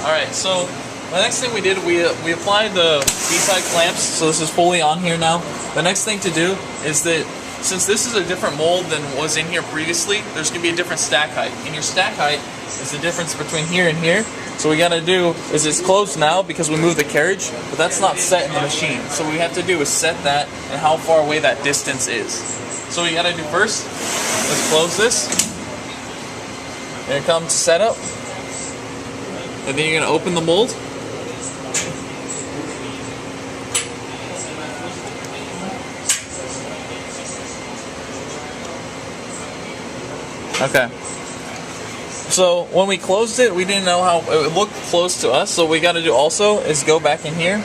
Alright, so the next thing we did, we applied the B-side clamps, so this is fully on here now. The next thing to do is that since this is a different mold than was in here previously, there's going to be a different stack height. And your stack height is the difference between here and here. So what we got to do is it's closed now because we moved the carriage, but that's not set in the machine. So what we have to do is set that and how far away that distance is. So what you got to do first, let's close this. Here it comes to setup. And then you're going to open the mold. Okay. So when we closed it, we didn't know how it looked close to us. So what we got to do also is go back in here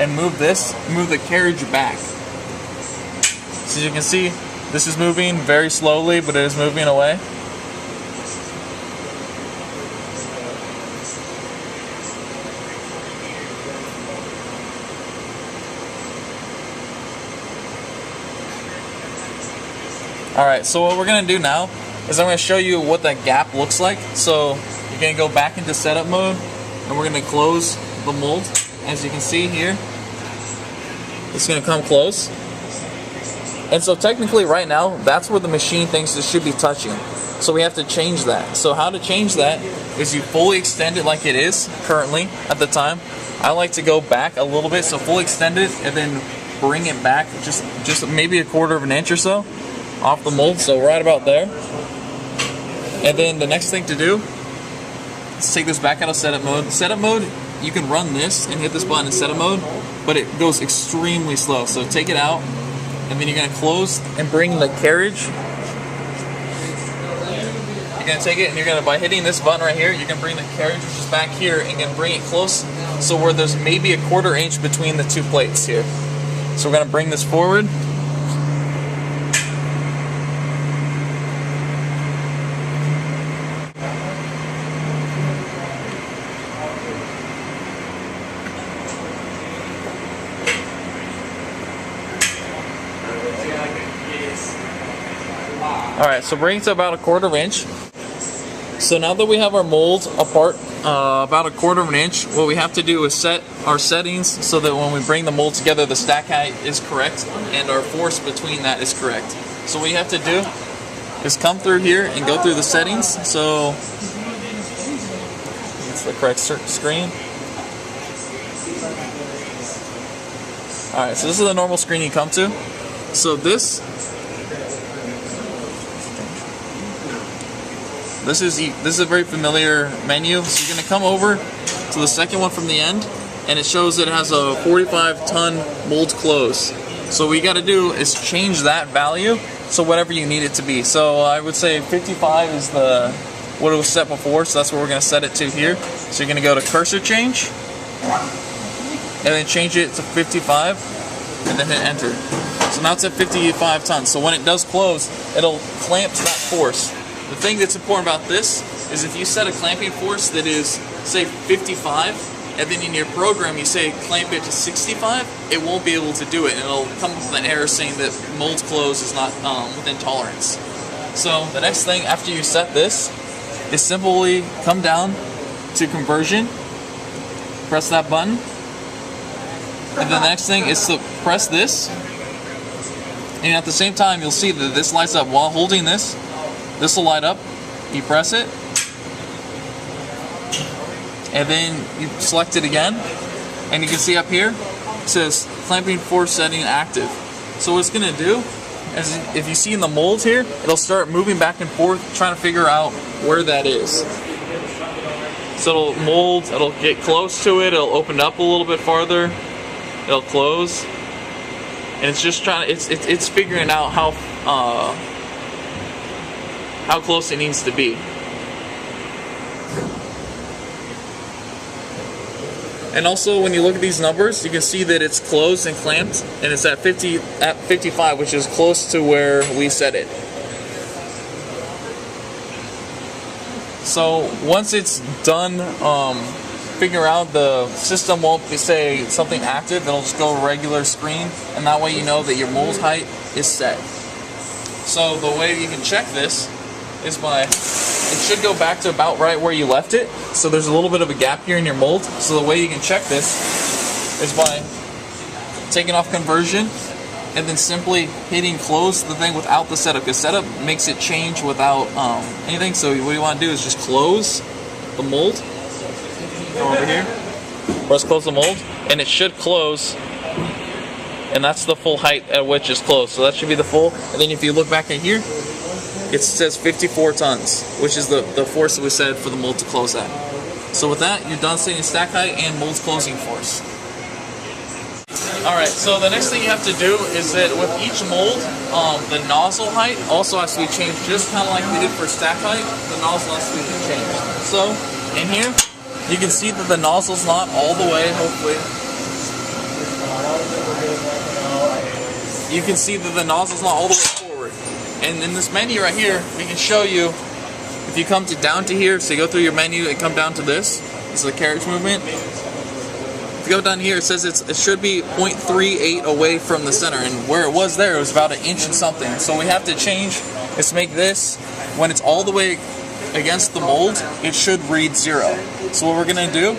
and move the carriage back. So you can see, this is moving very slowly, but it is moving away. Alright, so what we're going to do now is I'm going to show you what that gap looks like. So you're going to go back into setup mode and we're going to close the mold. As you can see here, it's going to come close. And so technically right now, that's where the machine thinks it should be touching. So we have to change that. So how to change that is you fully extend it like it is currently at the time. I like to go back a little bit, so fully extend it and then bring it back just maybe 1/4 of an inch or so off the mold, so right about there. And then the next thing to do is take this back out of setup mode. Setup mode, you can run this and hit this button in setup mode, but it goes extremely slow. So take it out, and then you're going to close and bring the carriage. You're going to take it and you're going to, by hitting this button right here, you can bring the carriage, which is back here, and you can bring it close, so where there's maybe 1/4 inch between the two plates here. So we're going to bring this forward. Alright, so bring it to about 1/4 inch. So now that we have our mold apart about 1/4 inch, what we have to do is set our settings so that when we bring the mold together, the stack height is correct and our force between that is correct. So what you have to do is come through here and go through the settings. So it's the correct screen. Alright, so this is the normal screen you come to. So this is a very familiar menu. So you're going to come over to the second one from the end, and it shows that it has a 45-ton mold close. So what you got to do is change that value so whatever you need it to be. So I would say 55 is what it was set before, so that's what we're going to set it to here. So you're going to go to cursor change, and then change it to 55, and then hit enter. So now it's at 55 tons. So when it does close, it'll clamp to that force. The thing that's important about this is if you set a clamping force that is, say, 55, and then in your program you say clamp it to 65, it won't be able to do it, and it'll come up with an error saying that mold close is not within tolerance. So the next thing after you set this is simply come down to conversion, press that button, and then the next thing is to press this, and at the same time you'll see that this lights up. While holding this will light up. You press it, and then you select it again, and you can see up here it says clamping force setting active. So what it's going to do is, if you see in the mold here, it'll start moving back and forth trying to figure out where that is. So it'll mold, it'll get close to it, it'll open up a little bit farther, it'll close, and it's just trying to, it's figuring out how close it needs to be. And also when you look at these numbers, you can see that it's closed and clamped, and it's at 55, which is close to where we set it. So once it's done, figure out the system won't say something active, it'll just go regular screen, and that way you know that your mold height is set. So the way you can check this is it should go back to about right where you left it. So there's a little bit of a gap here in your mold. So the way you can check this is by taking off conversion and then simply hitting close the thing without the setup, because setup makes it change without anything. So what you want to do is just close the mold. Go over here, press close the mold, and it should close, and that's the full height at which it's closed. So that should be the full, and then if you look back at here, it says 54 tons, which is the force that we said for the mold to close at. So with that, you're done setting stack height and mold's closing force. Alright, so the next thing you have to do is that with each mold, the nozzle height also has to be changed, just kind of like we did for stack height. The nozzle has to be changed. So, in here, you can see that the nozzle's not all the way, hopefully. You can see that the nozzle's not all the way forward. And in this menu right here, we can show you, if you come down to here, so you go through your menu and come down to this is the carriage movement. If you go down here, it says it should be 0.38 away from the center, and where it was there, it was about 1 inch and something. So we have to change, is to make this, when it's all the way against the mold, it should read 0. So what we're going to do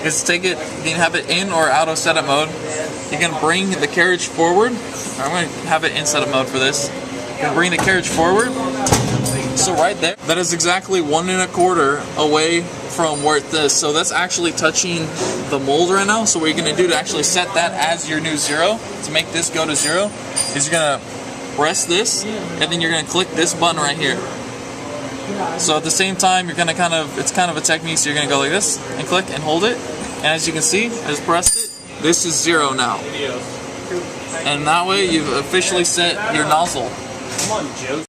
is take it, you can have it in or out of setup mode. You can bring the carriage forward. I'm going to have it in setup mode for this. You can bring the carriage forward. So right there, that is exactly 1 1/4 away from where it is. So that's actually touching the mold right now. So what you're going to do to actually set that as your new 0, to make this go to 0, is you're going to press this, and then you're going to click this button right here. So at the same time, you're going to it's kind of a technique, so you're going to go like this, and click and hold it. And as you can see, I just pressed it, this is 0 now. And that way, you've officially set your nozzle. Come on, Joe.